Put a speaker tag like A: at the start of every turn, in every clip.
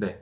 A: 네.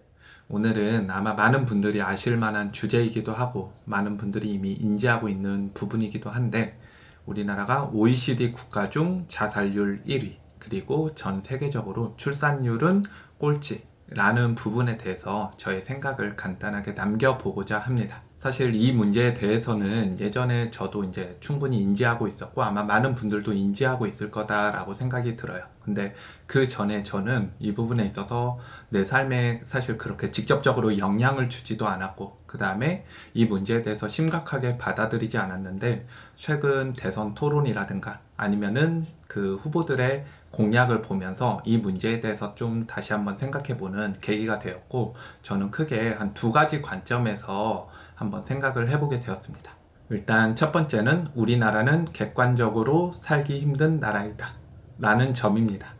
A: 오늘은 아마 많은 분들이 아실 만한 주제이기도 하고, 많은 분들이 이미 인지하고 있는 부분이기도 한데, 우리나라가 OECD 국가 중 자살률 1위, 그리고 전 세계적으로 출산율은 꼴찌라는 부분에 대해서 저의 생각을 간단하게 남겨보고자 합니다. 사실 이 문제에 대해서는 예전에 저도 이제 충분히 인지하고 있었고 아마 많은 분들도 인지하고 있을 거다라고 생각이 들어요. 근데 그 전에 저는 이 부분에 있어서 내 삶에 사실 그렇게 직접적으로 영향을 주지도 않았고, 그 다음에 이 문제에 대해서 심각하게 받아들이지 않았는데, 최근 대선 토론이라든가 아니면은 그 후보들의 공약을 보면서 이 문제에 대해서 좀 다시 한번 생각해보는 계기가 되었고, 저는 크게 한 두 가지 관점에서 한번 생각을 해보게 되었습니다. 일단 첫 번째는 우리나라는 객관적으로 살기 힘든 나라이다 라는 점입니다.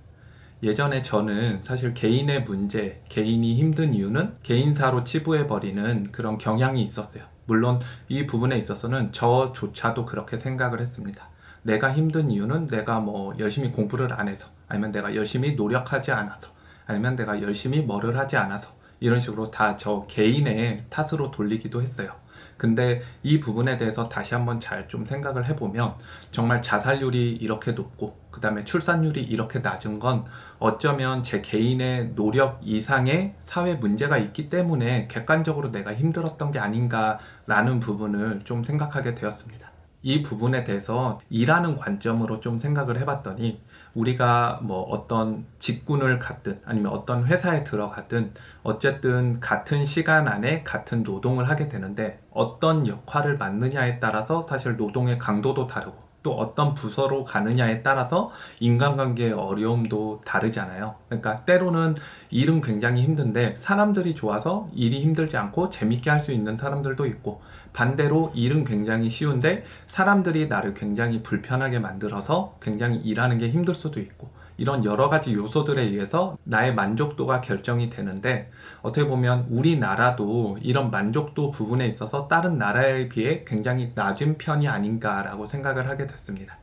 A: 예전에 저는 사실 개인의 문제, 개인이 힘든 이유는 개인사로 치부해버리는 그런 경향이 있었어요. 물론 이 부분에 있어서는 저조차도 그렇게 생각을 했습니다. 내가 힘든 이유는 내가 뭐 열심히 공부를 안 해서, 아니면 내가 열심히 노력하지 않아서, 아니면 내가 열심히 뭐를 하지 않아서, 이런 식으로 다 저 개인의 탓으로 돌리기도 했어요. 근데 이 부분에 대해서 다시 한번 잘 좀 생각을 해보면, 정말 자살률이 이렇게 높고 그 다음에 출산율이 이렇게 낮은 건 어쩌면 제 개인의 노력 이상의 사회 문제가 있기 때문에 객관적으로 내가 힘들었던 게 아닌가라는 부분을 좀 생각하게 되었습니다. 이 부분에 대해서 일하는 관점으로 좀 생각을 해봤더니, 우리가 뭐 어떤 직군을 갖든 아니면 어떤 회사에 들어가든 어쨌든 같은 시간 안에 같은 노동을 하게 되는데, 어떤 역할을 맡느냐에 따라서 사실 노동의 강도도 다르고, 또 어떤 부서로 가느냐에 따라서 인간관계의 어려움도 다르잖아요. 그러니까 때로는 일은 굉장히 힘든데 사람들이 좋아서 일이 힘들지 않고 재밌게 할 수 있는 사람들도 있고, 반대로 일은 굉장히 쉬운데 사람들이 나를 굉장히 불편하게 만들어서 굉장히 일하는 게 힘들 수도 있고, 이런 여러 가지 요소들에 의해서 나의 만족도가 결정이 되는데, 어떻게 보면 우리나라도 이런 만족도 부분에 있어서 다른 나라에 비해 굉장히 낮은 편이 아닌가라고 생각을 하게 됐습니다.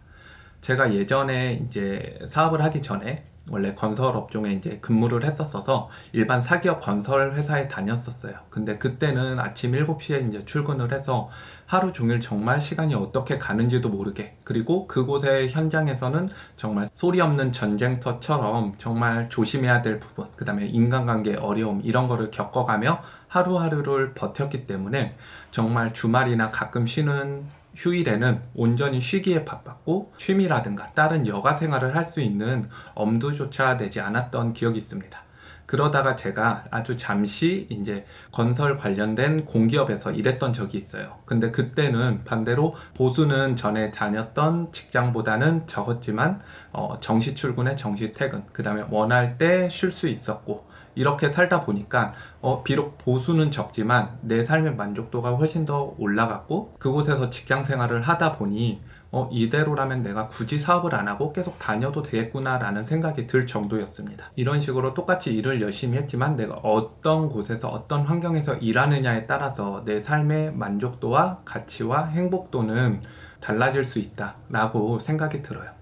A: 제가 예전에 이제 사업을 하기 전에 원래 건설 업종에 이제 근무를 했었어서 일반 사기업 건설 회사에 다녔었어요. 근데 그때는 아침 7시에 이제 출근을 해서 하루 종일 정말 시간이 어떻게 가는지도 모르게, 그리고 그곳의 현장에서는 정말 소리 없는 전쟁터처럼 정말 조심해야 될 부분, 그 다음에 인간관계 어려움, 이런 거를 겪어가며 하루하루를 버텼기 때문에 정말 주말이나 가끔 쉬는 휴일에는 온전히 쉬기에 바빴고, 취미라든가 다른 여가 생활을 할 수 있는 엄두조차 내지 않았던 기억이 있습니다. 그러다가 제가 아주 잠시 이제 건설 관련된 공기업에서 일했던 적이 있어요. 근데 그때는 반대로 보수는 전에 다녔던 직장보다는 적었지만 정시 출근에 정시 퇴근, 그 다음에 원할 때 쉴 수 있었고, 이렇게 살다 보니까 비록 보수는 적지만 내 삶의 만족도가 훨씬 더 올라갔고, 그곳에서 직장 생활을 하다 보니 이대로라면 내가 굳이 사업을 안 하고 계속 다녀도 되겠구나라는 생각이 들 정도였습니다. 이런 식으로 똑같이 일을 열심히 했지만 내가 어떤 곳에서 어떤 환경에서 일하느냐에 따라서 내 삶의 만족도와 가치와 행복도는 달라질 수 있다라고 생각이 들어요.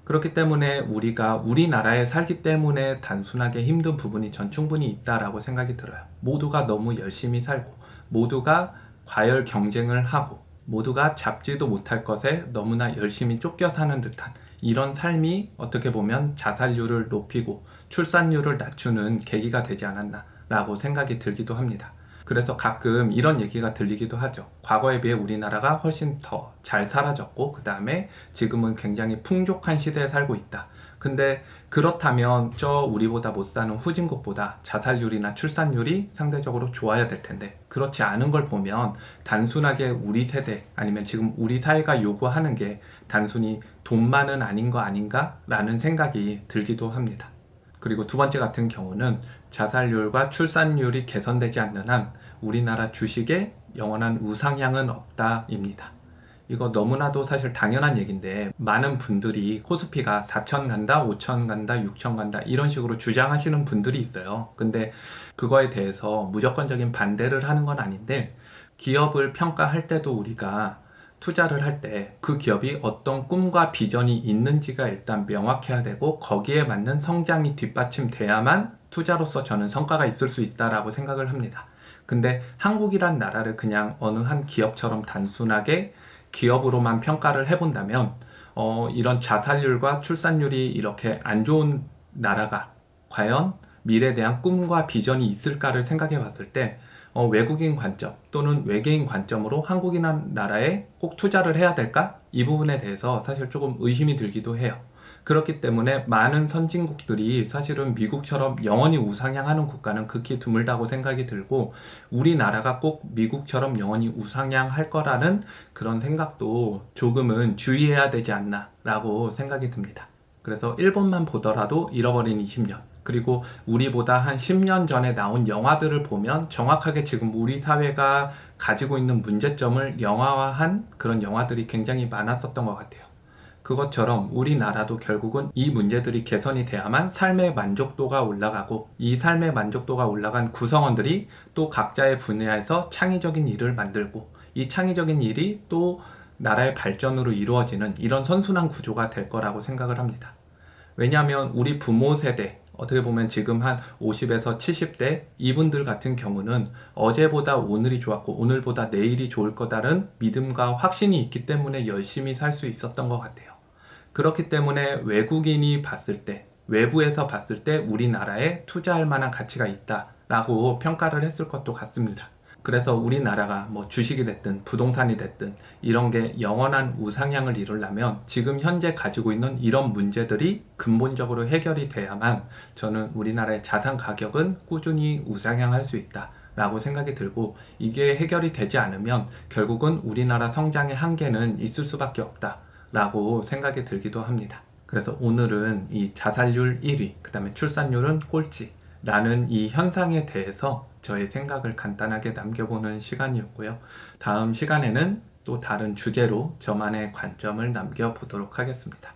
A: 그렇기 때문에 우리가 우리나라에 살기 때문에 단순하게 힘든 부분이 전 충분히 있다라고 생각이 들어요. 모두가 너무 열심히 살고, 모두가 과열 경쟁을 하고, 모두가 잡지도 못할 것에 너무나 열심히 쫓겨 사는 듯한 이런 삶이 어떻게 보면 자살률을 높이고 출산율을 낮추는 계기가 되지 않았나라고 생각이 들기도 합니다. 그래서 가끔 이런 얘기가 들리기도 하죠. 과거에 비해 우리나라가 훨씬 더 잘 살아졌고, 그 다음에 지금은 굉장히 풍족한 시대에 살고 있다. 근데 그렇다면 저 우리보다 못 사는 후진국보다 자살률이나 출산율이 상대적으로 좋아야 될 텐데, 그렇지 않은 걸 보면 단순하게 우리 세대 아니면 지금 우리 사회가 요구하는 게 단순히 돈만은 아닌 거 아닌가? 라는 생각이 들기도 합니다. 그리고 두 번째 같은 경우는 자살률과 출산율이 개선되지 않는 한 우리나라 주식에 영원한 우상향은 없다입니다. 이거 너무나도 사실 당연한 얘기인데, 많은 분들이 코스피가 4천 간다, 5천 간다, 6천 간다 이런 식으로 주장하시는 분들이 있어요. 근데 그거에 대해서 무조건적인 반대를 하는 건 아닌데, 기업을 평가할 때도 우리가 투자를 할 때 그 기업이 어떤 꿈과 비전이 있는지가 일단 명확해야 되고, 거기에 맞는 성장이 뒷받침돼야만 투자로서 저는 성과가 있을 수 있다라고 생각을 합니다. 근데 한국이란 나라를 그냥 어느 한 기업처럼 단순하게 기업으로만 평가를 해본다면 이런 자살률과 출산율이 이렇게 안 좋은 나라가 과연 미래에 대한 꿈과 비전이 있을까를 생각해 봤을 때 외국인 관점 또는 외계인 관점으로 한국이라는 나라에 꼭 투자를 해야 될까? 이 부분에 대해서 사실 조금 의심이 들기도 해요. 그렇기 때문에 많은 선진국들이 사실은 미국처럼 영원히 우상향하는 국가는 극히 드물다고 생각이 들고, 우리나라가 꼭 미국처럼 영원히 우상향할 거라는 그런 생각도 조금은 주의해야 되지 않나 라고 생각이 듭니다. 그래서 일본만 보더라도 잃어버린 20년, 그리고 우리보다 한 10년 전에 나온 영화들을 보면 정확하게 지금 우리 사회가 가지고 있는 문제점을 영화화한 그런 영화들이 굉장히 많았었던 것 같아요. 그것처럼 우리나라도 결국은 이 문제들이 개선이 돼야만 삶의 만족도가 올라가고, 이 삶의 만족도가 올라간 구성원들이 또 각자의 분야에서 창의적인 일을 만들고, 이 창의적인 일이 또 나라의 발전으로 이루어지는 이런 선순환 구조가 될 거라고 생각을 합니다. 왜냐하면 우리 부모 세대, 어떻게 보면 지금 한 50에서 70대 이분들 같은 경우는 어제보다 오늘이 좋았고 오늘보다 내일이 좋을 거다는 믿음과 확신이 있기 때문에 열심히 살 수 있었던 것 같아요. 그렇기 때문에 외국인이 봤을 때, 외부에서 봤을 때 우리나라에 투자할 만한 가치가 있다라고 평가를 했을 것도 같습니다. 그래서 우리나라가 뭐 주식이 됐든 부동산이 됐든 이런 게 영원한 우상향을 이루려면 지금 현재 가지고 있는 이런 문제들이 근본적으로 해결이 돼야만 저는 우리나라의 자산 가격은 꾸준히 우상향할 수 있다 라고 생각이 들고, 이게 해결이 되지 않으면 결국은 우리나라 성장의 한계는 있을 수밖에 없다 라고 생각이 들기도 합니다. 그래서 오늘은 이 자살률 1위, 그 다음에 출산율은 꼴찌 라는 이 현상에 대해서 저의 생각을 간단하게 남겨보는 시간이었고요. 다음 시간에는 또 다른 주제로 저만의 관점을 남겨보도록 하겠습니다.